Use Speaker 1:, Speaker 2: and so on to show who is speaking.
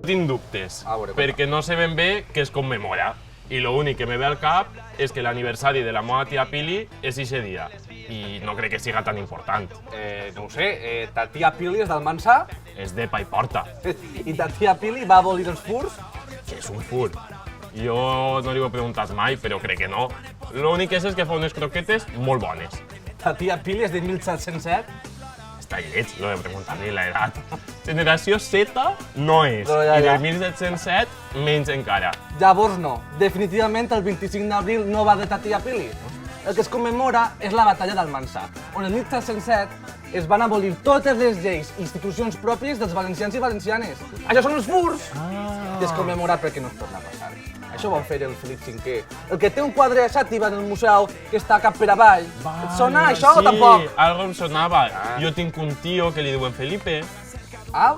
Speaker 1: Tinc dubtes,
Speaker 2: A veure,
Speaker 1: perquè no sé ben bé què es commemora. I l'únic que me ve al cap és que l'aniversari de la meva tia Pili és eixe dia. I no crec que siga tan important.
Speaker 2: No ho sé, ta tia Pili és d'Almansa
Speaker 1: És de pa i porta,
Speaker 2: i ta tia Pili va abolir els furs.
Speaker 1: que és un fur. Jo no li ho he preguntat mai, però crec que no. L'únic que sé és que fa unes croquetes molt bones.
Speaker 2: Ta tia Pili és de 1707.
Speaker 1: Està lleig, lo de preguntar-li l'edat. Generació Z no és,
Speaker 2: No, ja,
Speaker 1: i
Speaker 2: ja.
Speaker 1: del 1707 menys encara.
Speaker 2: Llavors no, definitivament el 25 d'abril no va de ta tia Pili. El que es commemora és la batalla d'Almansa, on el 1707 es van abolir totes les lleis i institucions pròpies dels valencians i valencianes. Això són els furs! I es commemora perquè no es torna a passar. Això ho va fer el Felip V, el que té un quadre de xàtiva en el museu que està cap per avall. Et sona això o tampoc?
Speaker 1: Sí, algo em sonava. Jo tinc un tio que li diuen Felipe.
Speaker 2: Ah,